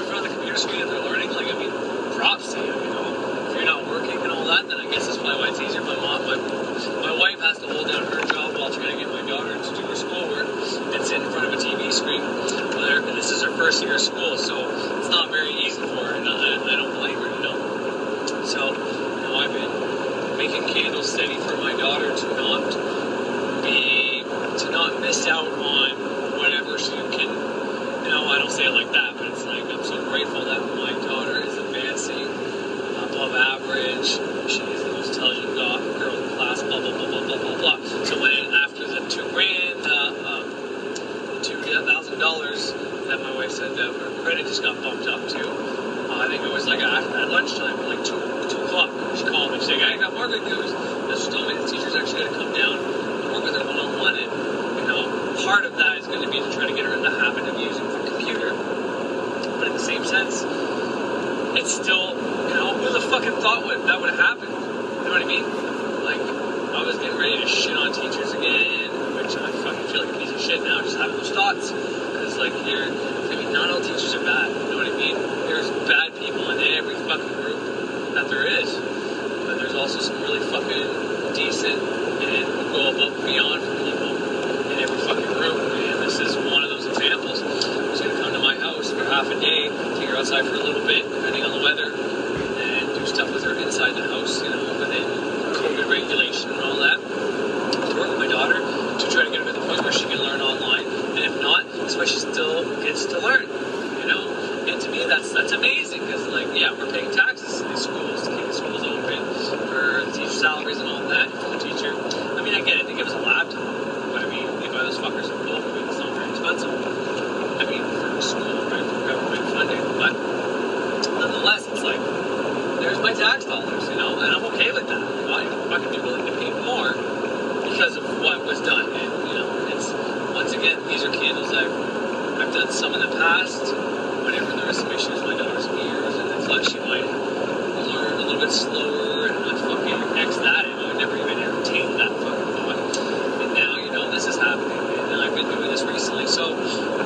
in front of the computer screen and they're learning, like, I mean, props to you, you know. If you're not working and all that, then I guess that's probably why it's easier. My wife has to hold down her job while trying to get my daughter to do her schoolwork and sit in front of a TV screen. And this is her first year of school, so it's not very easy for her, and I don't blame her, you know. So, you know, I've been making candles steady for my daughter to not miss out on whatever she can. You know, I don't say it like that, but it's like I'm so grateful that my daughter is advancing above average. She is the most intelligent girl in the class. Blah blah blah blah blah blah blah. So when after the $2,000 that my wife said that her credit just got bumped up to, I think it was like at lunchtime, like 2 o'clock. She called me. She said, "I got more good news." And she told me the teacher's actually going to come down and work with her one-on-one, and you know, part of that is going to be to try to get her in the habit of using the computer. But in the same sense, it's still, you know, who the fucking thought that would happen? You know what I mean? Like, I was getting ready to shit on teachers again, which I fucking feel like a piece of shit now, just having those thoughts. Because, like, not all teachers are bad. You know what I mean? There's bad people in every fucking group that there is. But there's also some really fucking decent and go above and beyond for people in every fucking group. And this is one of those examples. Who's going to come to my house for half a day, take her outside for a little bit, depending on the weather, and do stuff with her inside the house, you know, within COVID regulation and all that. To work with my daughter to try to get her to the point where she can learn online. And if not, that's why she still gets to learn, you know. And to me, that's amazing, because, like, yeah, we're paying taxes in these schools to keep the schools open for the teacher salaries and all that for the teacher. I mean, I get it, they give us a laptop, but I mean, you buy those fuckers in bulk. I mean, it's not very expensive. I mean, for school, right, for government funding, but nonetheless, it's like, there's my tax dollars, you know, and I'm okay with that. You know, I could be willing to pay more because of what was done, and, you know, it's, once again, these are candles I've done some in the past, whenever there were some issues with my daughter's ears, and I thought she might learn a little bit slower, and I fucking X that in. I would never even entertain that fucking thought. And now, you know, this is happening, and I've been doing this recently, so,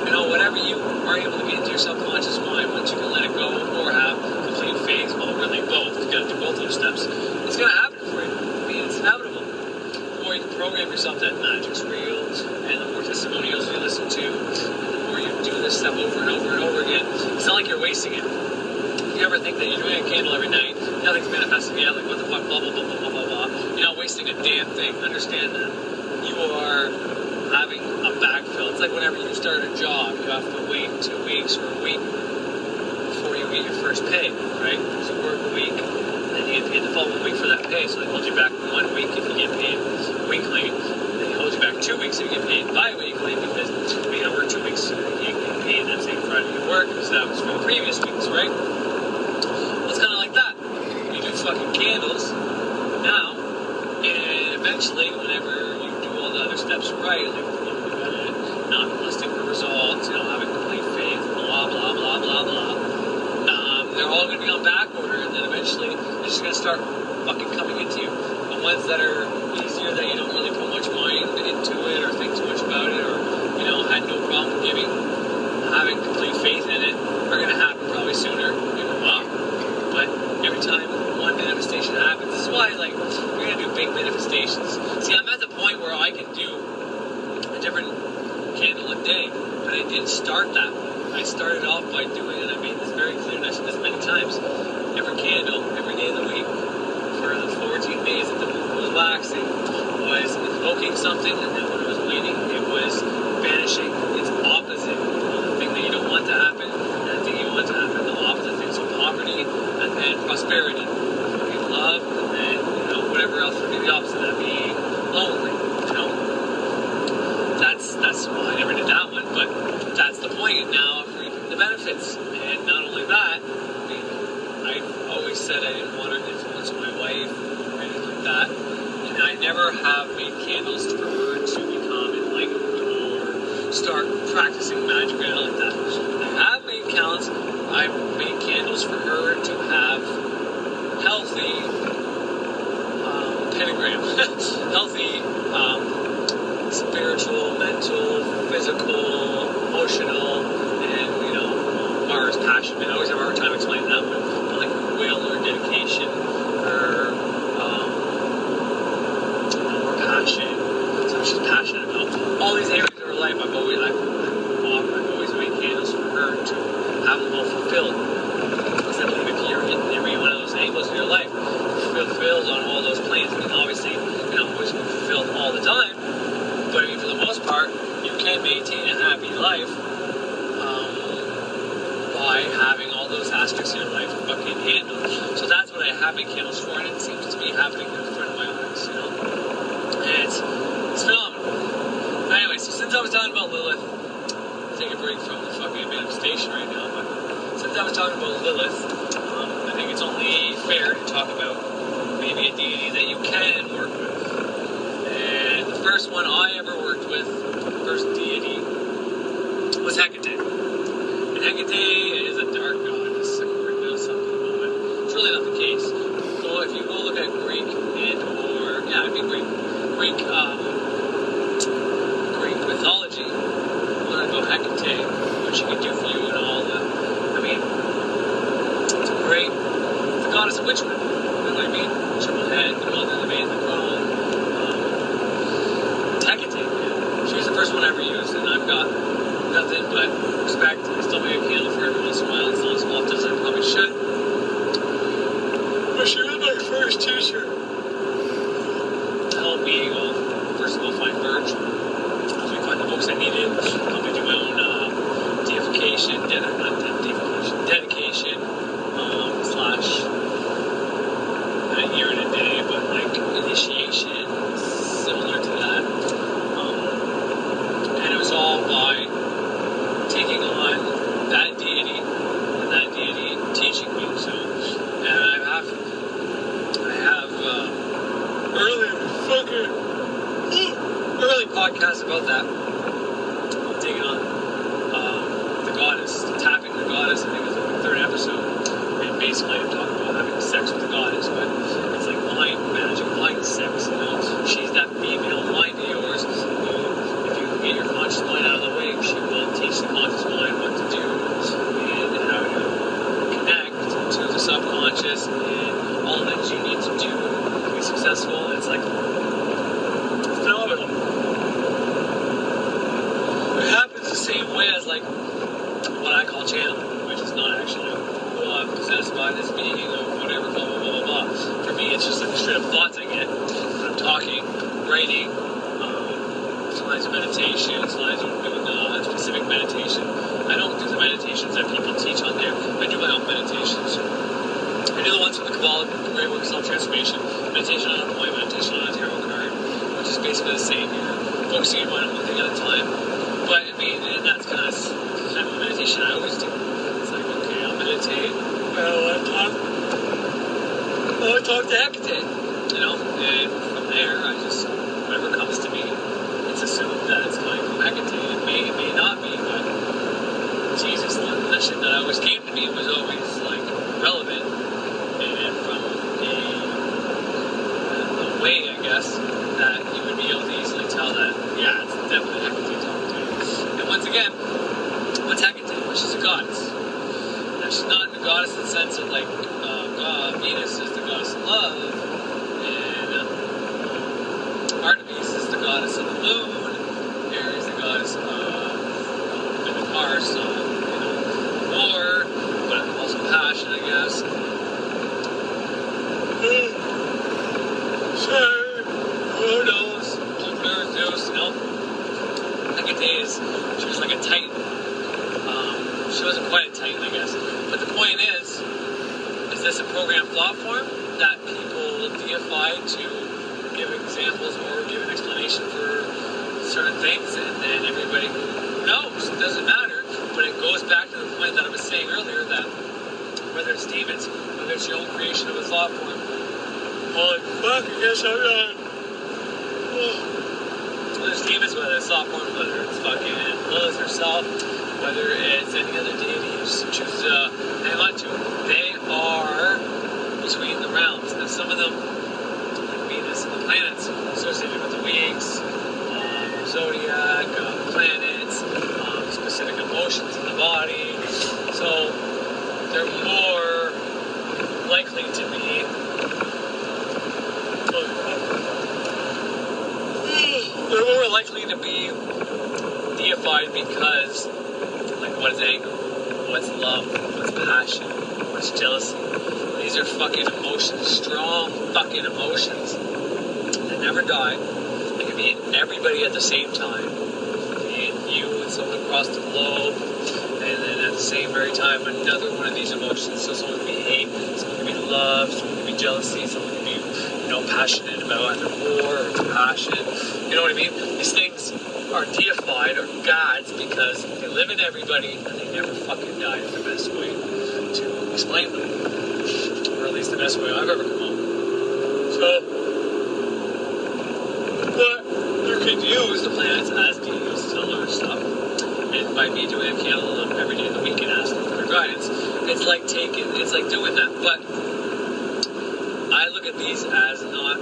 you know, whatever you are able to get into your subconscious mind, once you can let it go, or have complete faith, well, really both, you gotta do both those steps, it's gonna happen for you. I mean, it's inevitable. The more you can program yourself that Magick's real, and the more testimonials you listen to, and the more you do this stuff over and over and over again, it's not like you're wasting it. If you ever think that you're doing a candle every night, nothing's manifesting yet, like what the fuck, blah, blah, blah, blah, blah, blah, blah. You're not wasting a damn thing. Understand that. You are having a backfill. It's like whenever you start a job, you have to wait 2 weeks or a week before you get your first pay, right? Because you work a week, and then you get paid the following week for that pay, so they hold you back 1 week if you get paid weekly. Hold you back 2 weeks if you get paid bi-weekly, because we gotta work 2 weeks so that you get paid that same Friday you work, because that was from the previous weeks, right? Well, it's kind of like that. You do fucking candles now, and eventually, whenever you do all the other steps right, like, you know, not listing the results, you know, having complete faith, blah, blah, blah, blah, blah, they're all gonna be on back order, and then eventually, they're just gonna start fucking coming into you. The ones that are easier, that you don't really put much mind into it or think too much about it, or, you know, had no problem giving, having complete faith in it, are going to happen probably sooner, maybe well. But every time one manifestation happens, this is why, like, you're going to do big manifestations. See, I'm at the point where I can do a different candle a day, but I didn't start that. I started off by doing, and I made this very clear, and I said this many times, every candle, every day of the week, for the 14 days that the moon was waxing, was invoking something, and then when it was waning, it was banishing its opposite. You know, the thing that you don't want to happen, and the thing you want to happen, the opposite thing. So poverty, and then prosperity. Okay, love, and then, you know, whatever else would be the opposite of that, being lonely, you know. That's well, I never did that one, but that's the point now of reaping the benefits. And not only that, I mean, I've always said I didn't want to influence my wife or anything like that, and I never have made candles for her to become enlightened or start practicing magic or anything like that. I have made candles for her to have healthy pentagram, healthy spiritual, mental, physical, emotional, and, you know, Mars, passion, those aspects of your life fucking handle. So that's what I have been candles for, and it seems to be happening in front of my eyes, you know? And it's phenomenal. Anyway, so since I was talking about Lilith, take a break from the fucking manifestation right now, but since I was talking about Lilith, I think it's only fair to talk about maybe a deity that you can work with. And the first one I ever worked with, the first deity, was Heckate. And Heckate is a dark goddess. I can bring those up in a moment. It's really not the case. So if you go look at Greek Greek mythology, learn about Heckate, what she can do for you and all the, it's great. It's a goddess of witchcraft. You know what I mean? Triple head, the mother, the maid, the throne. Heckate, man. She was the first one I ever used, and I've got nothing but respect. I still make a candle for every once in a while. It's not as often as I probably should. But she was my first teacher. Helped me, first of all, find Birch. Helped me find the books I needed. Helped me do my own dedication slash not year and a day, but like initiation, similar to that. And it was all by taking on that deity and that deity teaching me. So, and I have early podcasts about that. I'm taking on the goddess, tapping the goddess. I think it was the third episode. And basically I'm talking about having sex with the goddess, but it's like mind magic, mind sex, you know. She's that female mind of yours who, if you can get your conscious mind out of the way, she will teach the conscious mind what to do and how to connect to the subconscious and all that you need to do to be successful. It's like phenomenal. It happens the same way as like what I call channeling, which is not actually possessed by this being of whatever, blah, blah, blah, blah, blah. For me, it's just like the straight up thoughts I get when I'm talking, writing, sometimes meditation, sometimes I'm doing specific meditation. I don't do the meditations that people teach on there. I do my own meditations. I do the ones from the Kabbalah, Great Work Self-Transformation, meditation on a point, meditation on a tarot card, which is basically the same. You're focusing on one thing at a time. But, and that's kind of meditation I always do. It's like, okay, I'll meditate. I'll talk to Heckate, you know, and from there, whatever comes to me, it's assumed that it's coming from Heckate. It may not be, but Jesus, the shit that always came to me was always, like, relevant, and from a way, I guess, that you would be able to easily tell that, yeah, it's definitely Heckate talking to you. And once again, what's Heckate? Well, she's a goddess. Now, she's not a goddess in the sense of, like, Venus is the goddess of love, and Artemis is the goddess of the moon, Aries is the goddess of Mars, war, but also passion, I guess. Sure, who knows? Jupiter, Zeus, you know. Heckate she was like a titan. She wasn't quite a titan, I guess. But the point is this a programmed thought form that people deify to give examples or give an explanation for certain things, and then everybody knows? It doesn't matter. But it goes back to the point that I was saying earlier, that whether it's demons, whether it's your own creation of a thought form, oh, fuck, I guess I'm done. Whether it's demons, whether it's thought form, whether it's fucking Lilith herself, whether it's any other deity you choose to hang on to, they are between the realms. And some of them, like Venus and the planets, associated with the weeks, zodiac, planets, specific emotions in the body. So they're more likely to be deified because, like, what is anger? What's love? What's passion? What's jealousy? These are fucking emotions, strong fucking emotions that never die. They can be in everybody at the same time. It can be in you and someone across the globe, and then at at the same very time, another one of these emotions. So someone can be hate, someone can be love, someone can be jealousy, someone can be, passionate about either war or compassion. You know what I mean? These things are deified or gods because they live in everybody and they never fucking die is the best way to explain them. Or at least the best way I've ever come up. So, what you can use the planets as deities to learn stuff. And by me doing a candle every day of the week and asking for their guidance, it's like doing that. But I look at these as not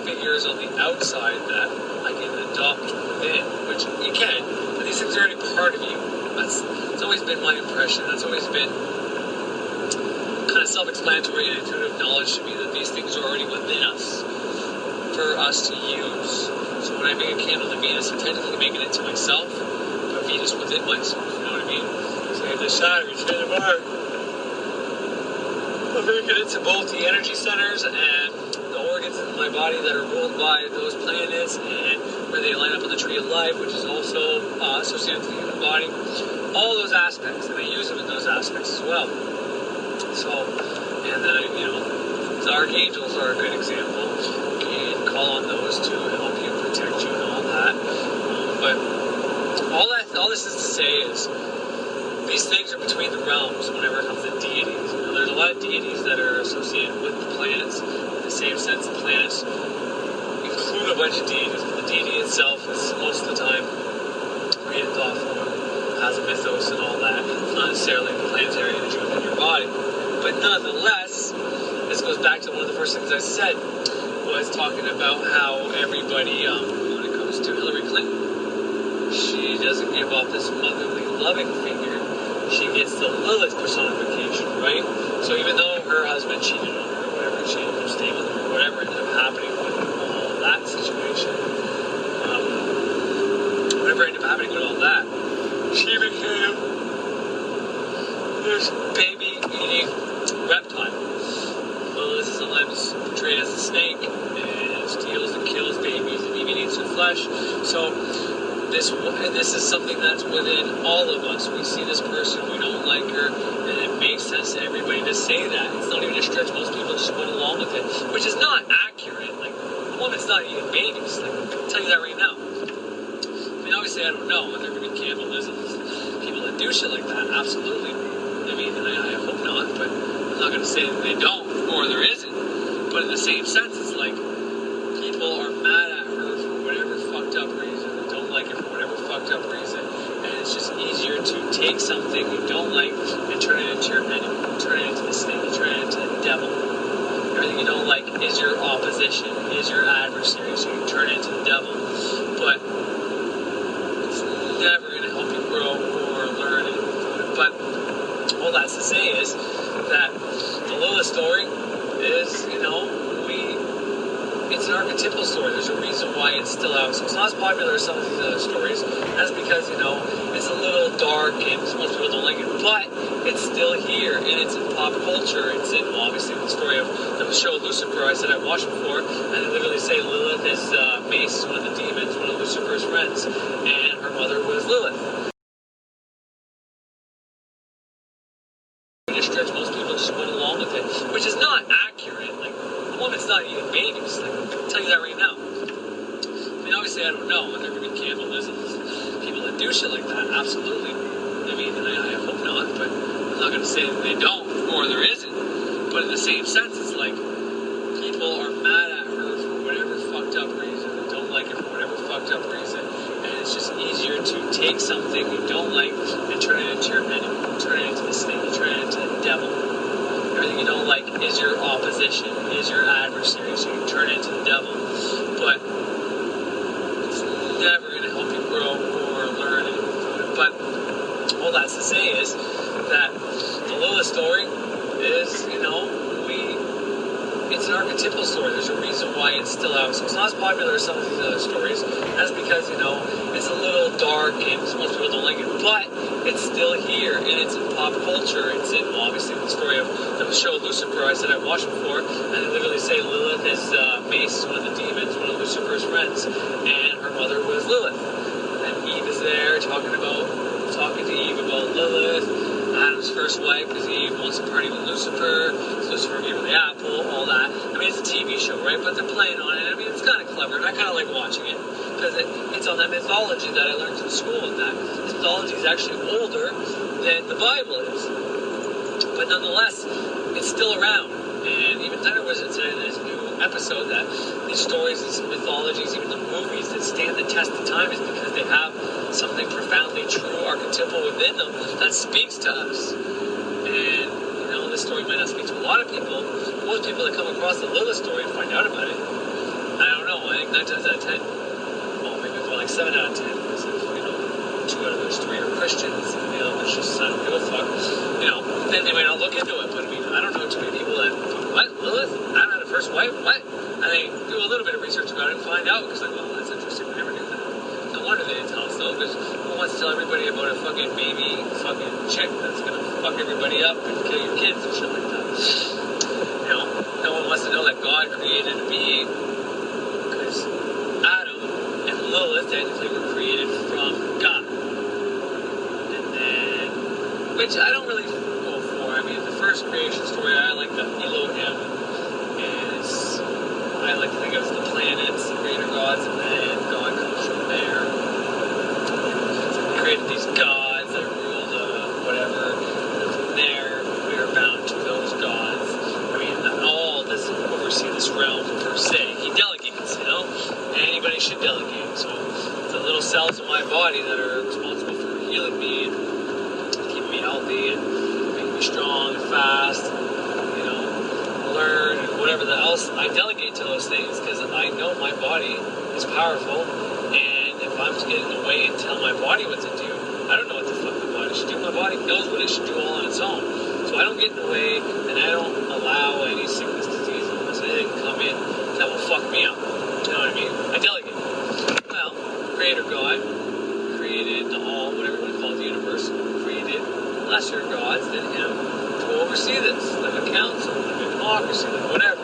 figures on the outside that I can adopt within, which you can, but these things are already part of you. That's always been my impression. That's always been kind of self-explanatory and intuitive knowledge to me that these things are already within us for us to use. So when I make a candle to Venus, I'm technically making it to myself, but Venus within myself, you know what I mean? So I have the Saturn, it's in the mark. I'm making it to both the energy centers and the organs in my body that are ruled by those planets and where they line up on the tree of life, which is also associated with the human body. All those aspects, and I use them in those aspects as well. So, and the archangels are a good example. You can call on those to help you, protect you, and all that. But all this is to say is, these things are between the realms whenever it comes to deities. There's a lot of deities that are associated with the planets. In the same sense, the planets include a bunch of deities, but the deity itself is most of the time created thought form, has a mythos and all that. It's not necessarily the planetary energy within your body. But nonetheless, this goes back to one of the first things I said, was talking about how everybody, when it comes to Hillary Clinton, she doesn't give off this motherly, loving figure. She gets the Lilith personification, right? So even though her husband cheated on her or whatever, she ended up staying with him or whatever ended up happening with all that situation, whatever ended up happening with all that, she became this baby-eating reptile. Lilith is sometimes portrayed as a snake and steals and kills babies and even eats their flesh. So this is something that's within all of us. We see this person, we don't like her, and it makes sense to everybody to say that. It's not even a stretch. Most people just went along with it, which is not accurate. Like, a woman's not eating babies. Like, I'll tell you that right now. I mean, obviously, I don't know. There could be cannibalisms, people that do shit like that. Absolutely. I mean, I hope not, but I'm not going to say that they don't, or there isn't. But in the same sense, it's like, people are mad at her for whatever fucked up reason. Like it for whatever fucked up reason, and it's just easier to take something you don't like and turn it into your enemy, turn it into the snake, turn it into the devil. Everything you don't like is your opposition, is your adversary, so you turn it into the devil. But it's never going to help you grow or learn anything. But all that's to say is that the Lilith story is, it's an archetypal story. There's a reason why it's still out. So it's not as popular as some of these other stories. That's because, it's a little dark and most people don't like it. But it's still here, and it's in pop culture. It's in, obviously, the story of the show Lucifer I said I watched before. And they literally say Lilith is Mace, one of the demons, one of Lucifer's friends. And her mother was Lilith. Most people just went along with it, which is not accurate. Like, a woman's not eating babies. Like, I'll tell you that right now. I mean, obviously, I don't know. There could be cannibalisms, people that do shit like that. Absolutely. I mean, I hope not, but I'm not going to say that they don't, or there isn't. But in the same sense, it's like, people are mad at her for whatever fucked up reason. They don't like it for whatever fucked up reason. And it's just easier to take something you don't like and turn it into your enemy, turn it into the snake, turn it into the devil. Everything you don't like is your opposition, is your adversary, so you turn it into the devil. But it's never going to help you grow or learn anything. But all that's to say is that the Lilith story is, it's an archetypal story. There's a reason why it's still out. So it's not as popular as some of these other stories. That's because, it's a little dark and most people don't like it. But it's still here, and it's in pop culture. It's in, obviously, the story of the show Lucifer I said I watched before. And they literally say Lilith is Mace, one of the demons, one of Lucifer's friends. And her mother was Lilith. And Eve is there talking to Eve about Lilith. Adam's first wife because he wants to party with Lucifer. So Lucifer gave him the apple, all that. I mean, it's a TV show, right? But they're playing on it. I mean, it's kind of clever, and I kind of like watching it because it's on that mythology that I learned in school. And that this mythology is actually older than the Bible is, but nonetheless, it's still around. And even Thunder Wizard said in his new episode that these stories, these mythologies, even the movies that stand the test of time is because they have something profoundly true, archetypal within them that speaks to us. And, you know, this story might not speak to a lot of people. Most people that come across the Lilith story and find out about it, I don't know, I think 9 times out of 10, well, maybe more like 7 out of 10, because, you know, 2 out of those 3 are Christians, and the other one's just, I don't give a fuck, you know, then they might not look into it, but I mean, I don't know too many people that, what, Lilith? Adam had a first wife? What? And they do a little bit of research about it and find out, because like, well, that's interesting, we never knew that. No wonder they didn't tell us though, because who wants to tell everybody about a fucking baby fucking chick that's gonna fuck everybody up and kill your kids and shit like that? You know, no one wants to know that God created a being, because Adam and Lilith technically were created from God. And then, which I don't really go for. I mean, the first creation story, I like the Elohim, and I like to think of the planets, the greater gods, and then God comes from there. So we created these gods that ruled whatever, and from there we are bound to those gods. I mean, all this oversee this realm per se. He delegates, you know? Anybody should delegate. So the little cells in my body that are responsible for healing me and keeping me healthy and making me strong and fast, you know, learn and whatever else, I delegate to those things because I know my body is powerful, and if I'm to get in the way and tell my body what to do, I don't know what the fuck my body should do. My body knows what it should do all on its own. So I don't get in the way, and I don't allow any sickness, disease, illness, anything to come in that will fuck me up. You know what I mean? I delegate. Well, Creator God created the all, whatever you want to call it, the universe, created lesser gods than him to oversee this, like a council, like a democracy, like whatever.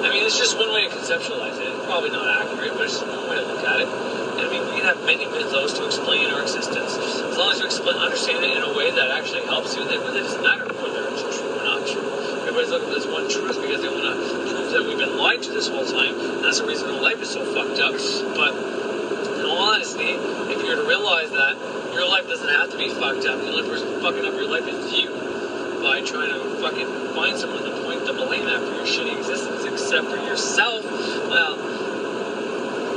I mean, it's just one way to conceptualize it. It's probably not accurate, but it's just one way to look at it. And I mean, we can have many mythos to explain our existence. As long as you understand it in a way that actually helps you, then it doesn't matter whether it's true or not true. Everybody's looking for this one truth because they want to prove that we've been lied to this whole time. And that's the reason our life is so fucked up. But in all honesty, if you were to realize that your life doesn't have to be fucked up, the only person fucking up your life is you, by trying to fucking find someone to point the blame at for your shitty existence except for yourself, well,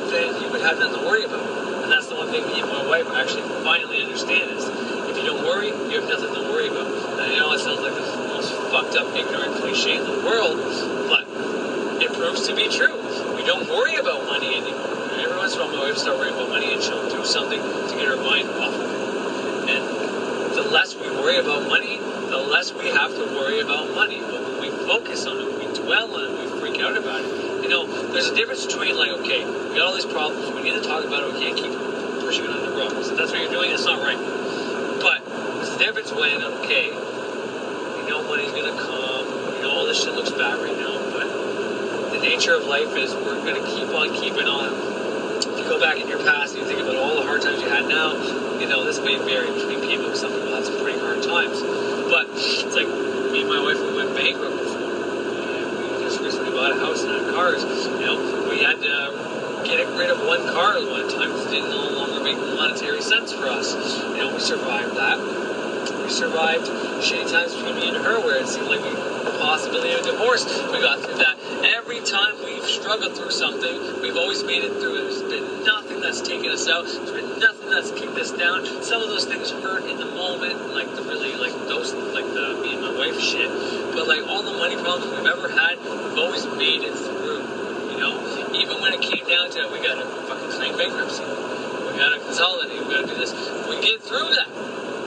then you would have nothing to worry about. And that's the one thing me and my wife actually finally understand is, if you don't worry, you have nothing to worry about. And I know it sounds like the most fucked up, ignorant cliche in the world, but it proves to be true. We don't worry about money anymore. Every once in a while, my wife starts worrying about money, and she'll do something to get her mind off of it. And the less we worry about money, the less we have to worry about money. But when we focus on it, we dwell on it, we freak out about it. You know, there's a difference between like, okay, we got all these problems, we need to talk about it, we can't keep pushing it under the rug. So that's what you're doing, it's not right. But there's a difference when, okay, we know money's gonna come, we know all this shit looks bad right now, but the nature of life is we're gonna keep on keeping on. If you go back in your past and you think about all the hard times you had now, you know, this may vary between people, because some people had some pretty hard times. But it's like, me and my wife, we went bankrupt before. We just recently bought a house and had cars. You know, we had to get rid of one car at one time because it didn't no longer make monetary sense for us. You know, we survived that. We survived shitty times between me and her where it seemed like the possibility of divorce. We got through that. Every time we've struggled through something, we've always made it through. There's been nothing that's taken us out. There's been nothing that's kicked us down. Some of those things hurt in the moment, like the really, like those, like the me and my wife shit. But like all the money problems we've ever had, we've always made it through. You know, even when it came down to it, we gotta fucking claim bankruptcy. We gotta consolidate. We gotta do this. We get through that.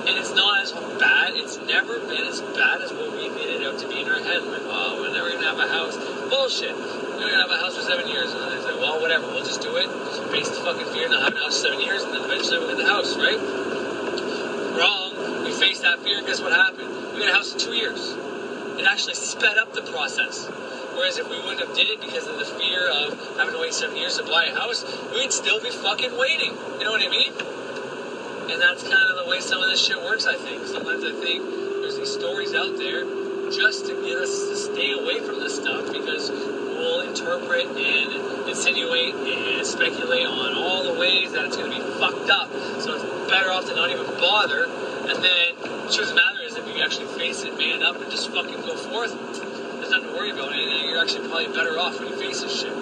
And it's not as bad, it's never been as bad as what we made it out to be in our head. Like, oh, we're never going to have a house. Bullshit. We're going to have a house for 7 years. And they say, well, whatever, we'll just do it. Face the fucking fear of not having a house for 7 years, and then eventually we'll get the house, right? Wrong. We faced that fear, and guess what happened? We got a house in 2 years. It actually sped up the process. Whereas if we wouldn't have did it because of the fear of having to wait 7 years to buy a house, we'd still be fucking waiting. You know what I mean? And that's kind of the way some of this shit works, I think. Sometimes I think there's these stories out there just to get us to stay away from this stuff, because we'll interpret and insinuate and speculate on all the ways that it's going to be fucked up. So it's better off to not even bother. And then the truth of the matter is, if you actually face it, man up, and just fucking go forth, there's nothing to worry about. And you're actually probably better off when you face this shit.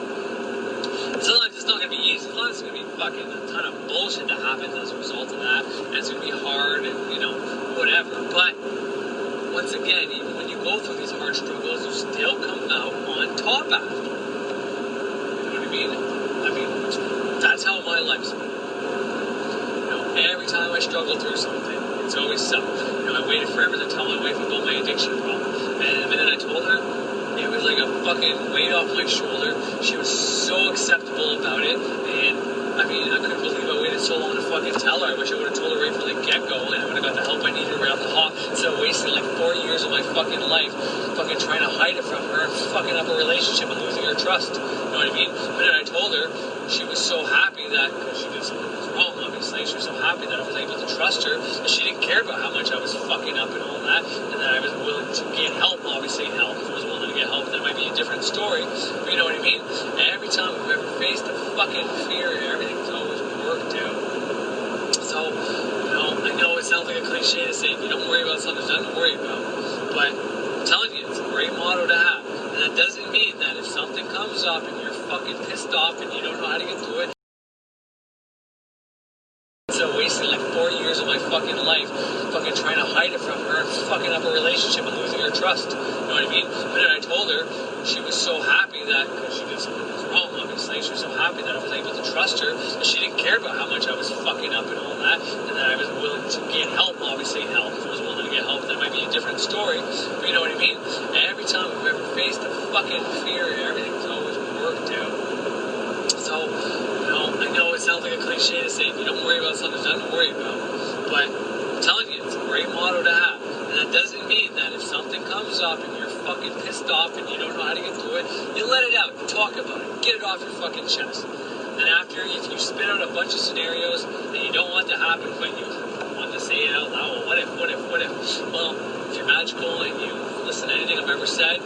Sometimes it's not going to be easy. Sometimes it's going to be fucking a ton of bullshit that happens as a result of that. And it's going to be hard and, whatever. But once again, even when you go through these hard struggles, you still come out on top after. You know what I mean? That's how my life's been. Every time I struggle through something, it's always sucked. I waited forever to tell my wife about my addiction problem. And the minute I told her, it was like a fucking weight off my shoulder. She was so acceptable about it. And, I couldn't believe I waited so long to fucking tell her. I wish I would have told her right from the get-go, and I would have got the help I needed right off the hop, instead of wasting like 4 years of my fucking life fucking trying to hide it from her and fucking up a relationship and losing her trust. You know what I mean? But then I told her, she was so happy that, because she did something that was wrong, obviously, she was so happy that I was able to trust her, that she didn't care about how much I was fucking up and all that, and that I was willing to get help. Obviously, help. If I was willing to get help, that might be a different story. But you know what I mean? And every time I've ever faced a fucking fear, everything's always worked out. So, I know it sounds like a cliche to say, if you don't worry about something, there's nothing to worry about. But I'm telling you, it's a great motto to have. And that doesn't mean that if something comes up and you're fucking pissed off and you don't know how to get through it, instead of wasting like 4 years of my fucking life fucking trying to hide it from her and fucking up a relationship and losing her trust. You know what I mean? But then I told her, she was so happy that, because she did something that was wrong, obviously, she was so happy that I was able to trust her, that she didn't care about how much I was fucking up and all that, and that I was willing to get help. Obviously, help. If I was willing to get help, that might be a different story. But you know what I mean? And every time I've ever faced a fucking fear, everything's always worked out. So, I know it sounds like a cliche to say, if you don't worry about something, there's nothing to worry about. But I'm telling you, it's a great motto to have. And that doesn't mean that if something comes up and you're fucking pissed off and you don't know how to get through it, you let it out, you talk about it, get it off your fucking chest. And after, if you spit out a bunch of scenarios that you don't want to happen, but you want to say it out loud, well, what if? Well, if you're magical and you listen to anything I've ever said,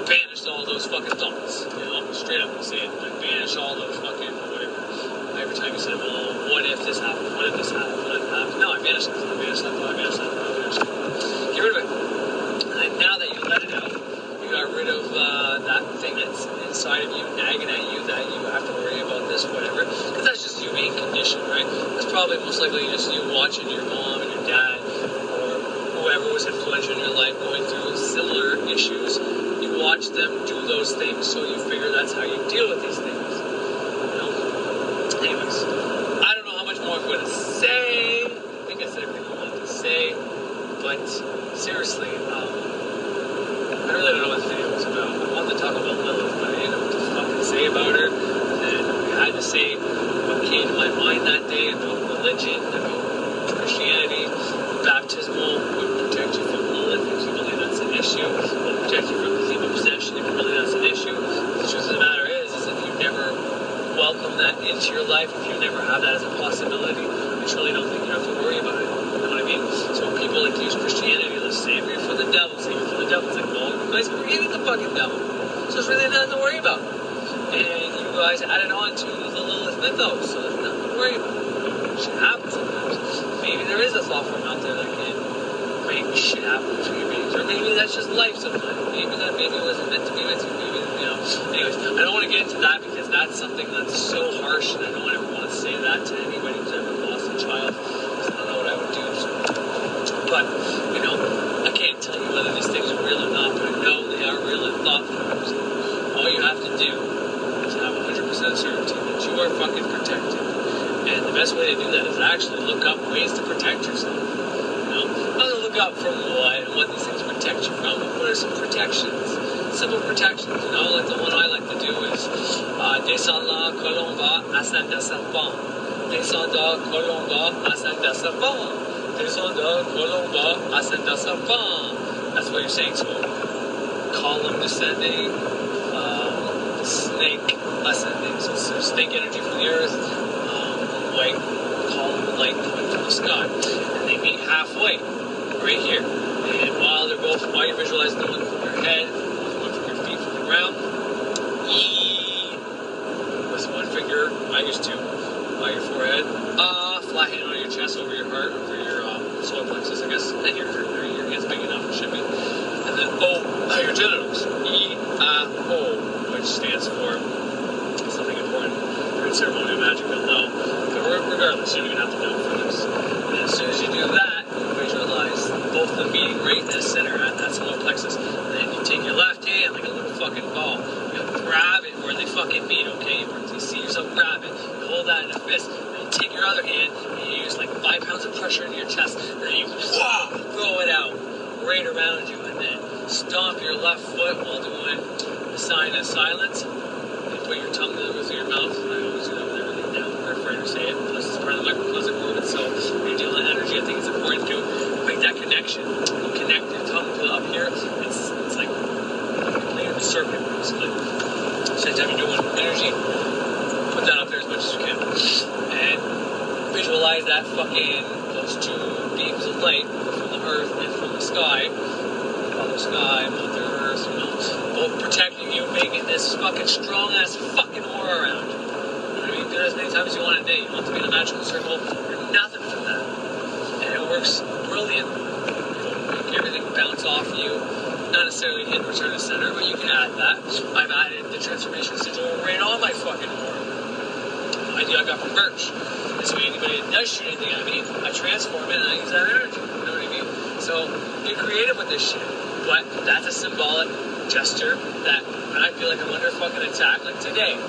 banish all those fucking thoughts. Straight up say it, like banish all those fucking whatever. Every time you say, well, what if this happened? What if this happened? What if that happened? No, I banished it. I banished that thought. I banished that thought. I banished that thought. Get rid of it. And now that you let it out, you got rid of that thing that's inside of you, nagging at you, that you have to worry about this, whatever. Because that's just you being conditioned, right? That's probably most likely just you watching your mom and your dad, or whoever was influential in your life going through similar issues. You watch them do those things, so you figure that's how you deal with these things. Anyways, I don't know how much more I'm going to say. I think I said everything I wanted to say. But seriously, I really don't know what the video was about. I wanted to talk about Lilith, but I didn't know what to fucking say about her. And then I had to say what came to my mind that day about religion, about Christianity. Baptismal would protect you from Lilith if you believe that's an issue. Would protect you from demon possession if you believe that's an issue. The truth of the matter is if you never welcome that into your life, if you never have that as a possibility, I truly don't think you have to worry about it. You know what I mean? So when people like to use Christianity, let's save you from the devil, save you from the devil. It's like, well, you guys created the fucking devil. So there's really nothing to worry about. And you guys added on to the Lilith mythos, so there's nothing to worry about. Shit happens sometimes. Maybe there is a thoughtform out there that can make shit happen to your beings. Or maybe that's just life sometimes. Maybe it wasn't meant to be with you. Maybe, Anyways, I don't want to get into that because that's something that's so harsh, and I don't ever want to say that to anybody who's ever lost a child, because I don't know what I would do. So. But, I can't tell you whether these things are real or not, but I know they are real and thoughtforms. All you have to do is have 100% certainty that you are fucking protected. And the best way to do that is actually look up ways to protect yourself. Not to look up from what these things protect you from, but what are some protections? Simple protections, like the one I like to do is Descends colomba ascend serpent. Descends colomba ascend serpent. Descends colomba ascend serpent. That's what you're saying. So column descending, snake ascending. So snake energy from the earth, white column light coming from the sky. And they meet halfway, right here. And while you're visualizing them looking from your head, one from your feet from the ground, with one finger, I used to, by your forehead, flat hand on your chest, over your heart, over your solar plexus, I guess, and your hand's big enough, it should be. And then your genitals, E-A-O, which stands for something important. If you're in ceremonial magic, you'll know. But regardless, you don't even have to know for this. And as soon as you do that, you visualize both of them meeting right in the center at that solar plexus. And then you take your left hand like a little fucking ball. You grab it where they fucking meet, okay? You see yourself grab it. You hold that in a fist. And you take your other hand and you use like 5 pounds of pressure into your chest. And then you throw it out right around you. And then stomp your left foot while doing the sign of silence. And put your tongue to the roof of your mouth. I always do that with everything down. I'm afraid to say it. Plus, it's part of the microplastic orbit. So when you're dealing with energy, I think it's important to make that connection. You connect your tongue to up here. It's like completing the circuit, basically. So anytime you're doing energy, put that up there as much as you can. And visualize that fucking, those two beams of light from the earth and from the sky. Father Sky, Mother Earth, you know, both protecting you, making this fucking strong ass fucking aura around you. You know what I mean? Do it as many times as you want a day. You want to be in a magical circle, you're nothing from that. And it works brilliant. It'll make everything bounce off you. Not necessarily hit return to center, but you can add that. I've added the transformation sigil right on my fucking aura. The idea I got from Birch. This way anybody that does shoot anything at me, I transform it and I use that energy. You know what I mean? So get creative with this shit. But that's a symbolic gesture that when I feel like I'm under fucking attack, like today,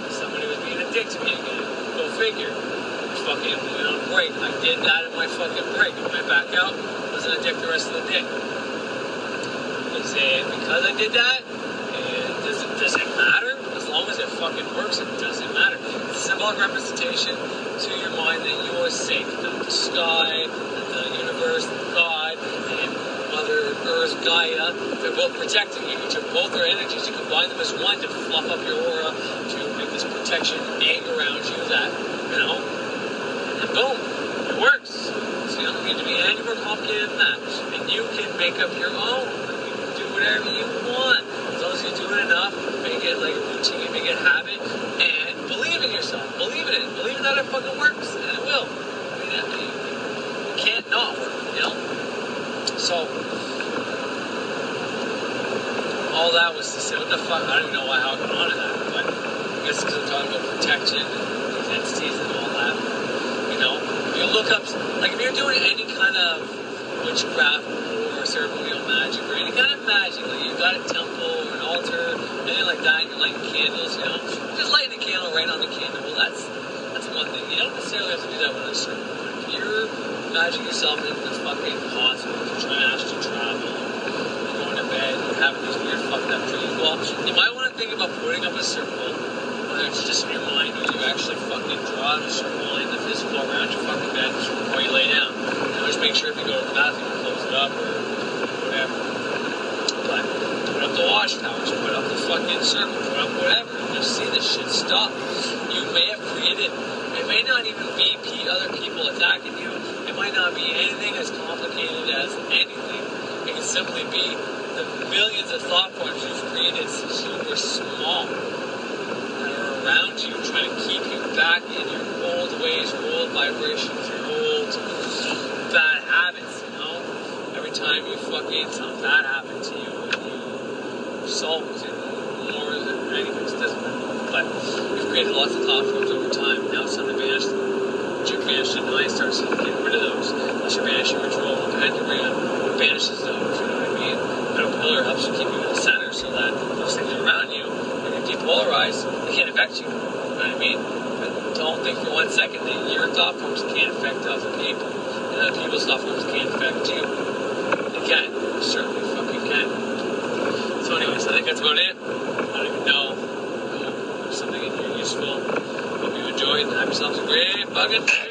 somebody was being a dick to me again. Go figure. I fucking went on break. I did that in my fucking break. I went back out, wasn't a dick the rest of the day. Is it because I did that? And does it matter? As long as it fucking works, it doesn't matter. It's a symbolic representation to your mind that you are safe. That the sky, the universe, God, and Mother Earth, Gaia, they're both protecting you. You took both their energies, you combine them as one to fluff up your aura, to make this protection egg around you that, you know, and boom, it works. So you don't need to be any more complicated than that. And you can make up your own. You can do whatever you want. As long as you do it enough, make it like a routine, make it a habit, and believe in yourself. Believe in it. Believe in that it fucking works, and it will. I mean, it can't not work, you know? So, all that was to say, what the fuck, I don't even know how I got onto that, but I guess because I'm talking about protection, these entities and all that, you know? If you look up, like if you're doing any kind of witchcraft or ceremonial magic or any kind of magic, like you've got a temple or an altar, anything like that, you're lighting candles, you know? Just lighting a candle right on the candle, well that's one thing. You don't necessarily have to do that with a certain one. If you're imagining yourself in this fucking hospital, you're trying to astral travel, you're going to bed, you're having these weird fucked up dreams, well, you might want to think about putting up a circle, whether it's just in your mind or you actually fucking draw a circle in the physical around your fucking bed before you lay down. You know, just make sure if you go to the bathroom, you close it up or whatever. But put up the watchtowers, put up the fucking circle, put up whatever, and you'll see this shit stop. You may have created, it may not even be other people attacking you. It might not be anything as complicated as anything. It can simply be the millions of thought forms you've created super small that are around you, trying to keep you back in your old ways, your old vibrations, your old bad habits, you know? Every time you fucking, something bad happened to you, and you sulked and more than anyways, it doesn't matter. But you've created lots of thought forms over time. Now it's time to banish them. Once you banish them, I start getting rid of those. Once you banish your ritual, pentagram banishes those, you know what I mean? Middle pillar helps you keep you in the center so that those things around you, when you're depolarized, they can't affect you. You know what I mean? But don't think for 1 second that your thought forms can't affect other people. And other people's thought forms can't affect you. They can. They certainly fucking can. So anyways, I think that's about it. I don't even know. Something in here useful. Hope you enjoyed and have yourselves a great fucking day.